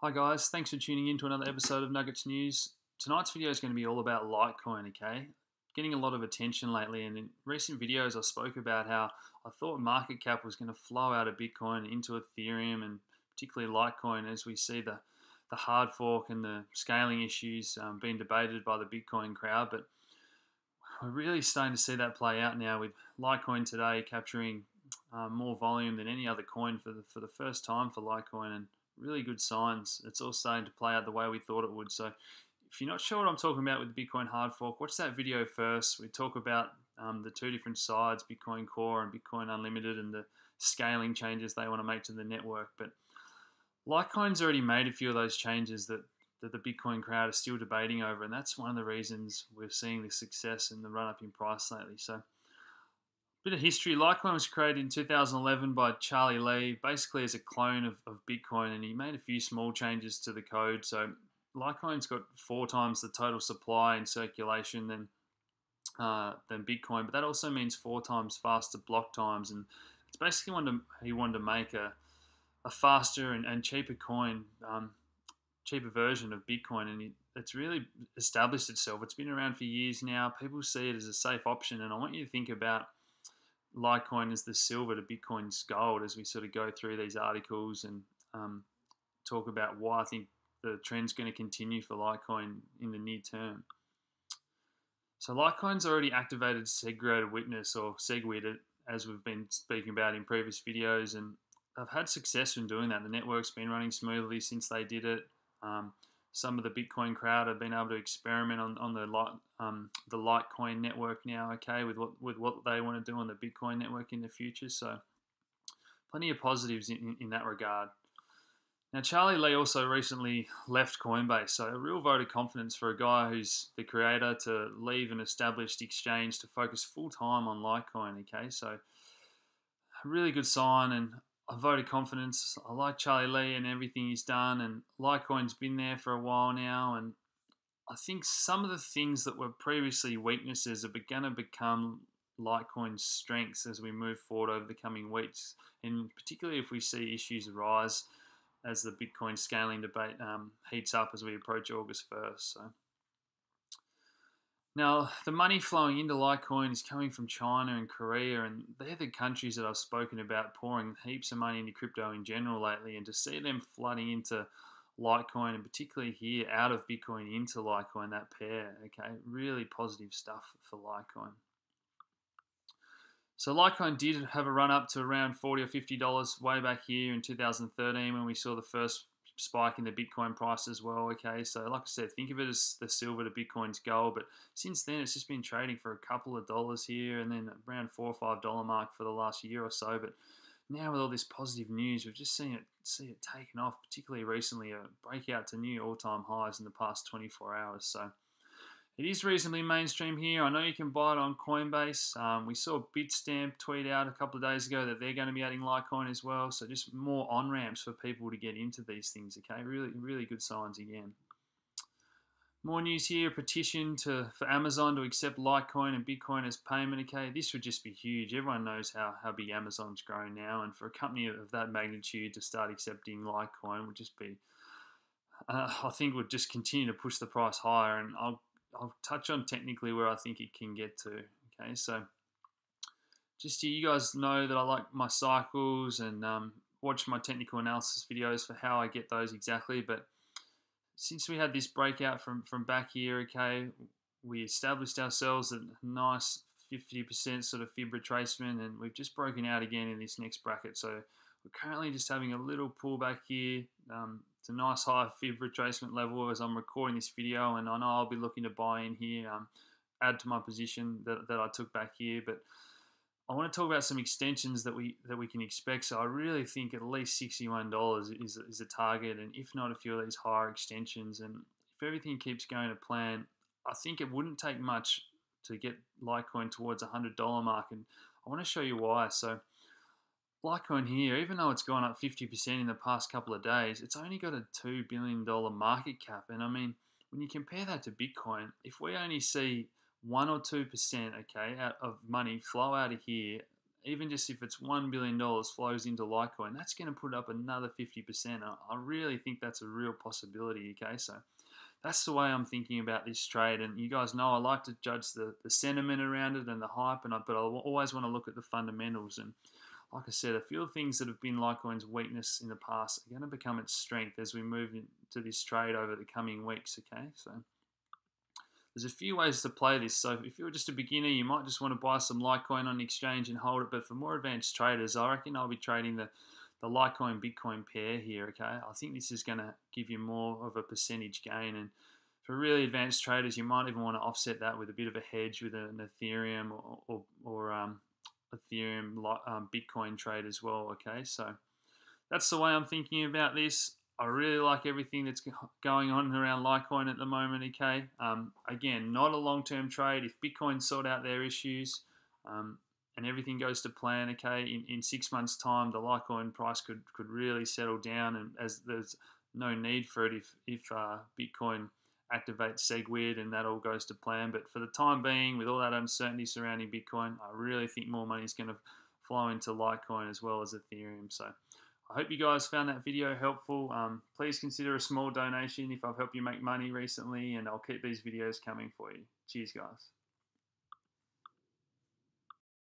Hi guys, thanks for tuning in to another episode of Nuggets News. Tonight's video is going to be all about Litecoin, okay? Getting a lot of attention lately, and in recent videos I spoke about how I thought market cap was going to flow out of Bitcoin into Ethereum and particularly Litecoin as we see the hard fork and the scaling issues being debated by the Bitcoin crowd. But we're really starting to see that play out now with Litecoin today capturing more volume than any other coin for the first time for Litecoin, and really good signs. It's all starting to play out the way we thought it would. So if you're not sure what I'm talking about with the Bitcoin hard fork, watch that video first. We talk about the two different sides, Bitcoin Core and Bitcoin Unlimited, and the scaling changes they want to make to the network. But Litecoin's already made a few of those changes that the Bitcoin crowd is still debating over, and that's one of the reasons we're seeing the success and the run-up in price lately. So bit of history. Litecoin was created in 2011 by Charlie Lee, basically as a clone of Bitcoin, and he made a few small changes to the code. So Litecoin's got 4 times the total supply in circulation than Bitcoin, but that also means 4 times faster block times, and it's basically he wanted to make a faster and cheaper coin, cheaper version of Bitcoin, and it's really established itself. It's been around for years now. People see it as a safe option, and I want you to think about Litecoin as the silver to Bitcoin's gold as we sort of go through these articles and talk about why I think the trend's going to continue for Litecoin in the near term. So Litecoin's already activated segregated witness, or SegWit, as we've been speaking about in previous videos, and I've had success in doing that. The network's been running smoothly since they did it. Some of the Bitcoin crowd have been able to experiment on the Litecoin network now, okay, with what they want to do on the Bitcoin network in the future. So plenty of positives in that regard. Now, Charlie Lee also recently left Coinbase, so a real vote of confidence for a guy who's the creator to leave an established exchange to focus full time on Litecoin, okay? So a really good sign, and a vote of confidence. I like Charlie Lee and everything he's done, and Litecoin's been there for a while now, and I think some of the things that were previously weaknesses are going to become Litecoin's strengths as we move forward over the coming weeks, and particularly if we see issues arise as the Bitcoin scaling debate heats up as we approach August 1st. So now, the money flowing into Litecoin is coming from China and Korea, and they're the countries that I've spoken about pouring heaps of money into crypto in general lately, and to see them flooding into Litecoin, and particularly here out of Bitcoin into Litecoin, that pair, okay, really positive stuff for Litecoin. So Litecoin did have a run up to around $40 or $50 way back here in 2013 when we saw the first spike in the Bitcoin price as well, okay? So like I said, think of it as the silver to Bitcoin's gold, but since then it's just been trading for a couple of dollars here and then around $4 or $5 mark for the last year or so. But now with all this positive news, we've just seen it taken off, particularly recently, a breakout to new all-time highs in the past 24 hours. So it is reasonably mainstream here. I know you can buy it on Coinbase. We saw Bitstamp tweet out a couple of days ago that they're going to be adding Litecoin as well. So just more on-ramps for people to get into these things, okay? Really, really good signs again. More news here, a petition for Amazon to accept Litecoin and Bitcoin as payment, okay? This would just be huge. Everyone knows how big Amazon's grown now, and for a company of that magnitude to start accepting Litecoin would just be, I think would just continue to push the price higher, and I'll touch on technically where I think it can get to. Okay, so just so you guys know that I like my cycles and watch my technical analysis videos for how I get those exactly. But since we had this breakout from back here, okay, we established ourselves at a nice 50% sort of fib retracement, and we've just broken out again in this next bracket. So we're currently just having a little pullback here. It's a nice high fib retracement level as I'm recording this video, and I know I'll be looking to buy in here, add to my position that I took back here. But I want to talk about some extensions that we can expect. So I really think at least $61 is a target, and if not, a few of these higher extensions. And if everything keeps going to plan, I think it wouldn't take much to get Litecoin towards $100 mark, and I want to show you why. So Litecoin here, even though it's gone up 50% in the past couple of days, it's only got a $2 billion market cap. And I mean, when you compare that to Bitcoin, if we only see 1 or 2%, okay, out of money flow out of here, even just if it's $1 billion flows into Litecoin, that's going to put up another 50%. I really think that's a real possibility, okay? So that's the way I'm thinking about this trade. And you guys know I like to judge the sentiment around it and the hype, but I always want to look at the fundamentals. And like I said, a few of the things that have been Litecoin's weakness in the past are going to become its strength as we move into this trade over the coming weeks, okay? So there's a few ways to play this. So if you're just a beginner, you might just want to buy some Litecoin on the exchange and hold it. But for more advanced traders, I reckon I'll be trading the Litecoin Bitcoin pair here, okay? I think this is going to give you more of a percentage gain. And for really advanced traders, you might even want to offset that with a bit of a hedge with an Ethereum or Ethereum Bitcoin trade as well, okay? So that's the way I'm thinking about this. I really like everything that's going on around Litecoin at the moment, okay? Again, not a long-term trade. If Bitcoin sort out their issues and everything goes to plan, okay, in 6 months' time, the Litecoin price could really settle down, and as there's no need for it if Bitcoin activates SegWit and that all goes to plan. But for the time being, with all that uncertainty surrounding Bitcoin, I really think more money is going to flow into Litecoin as well as Ethereum. So I hope you guys found that video helpful. Please consider a small donation if I've helped you make money recently, and I'll keep these videos coming for you. Cheers, guys.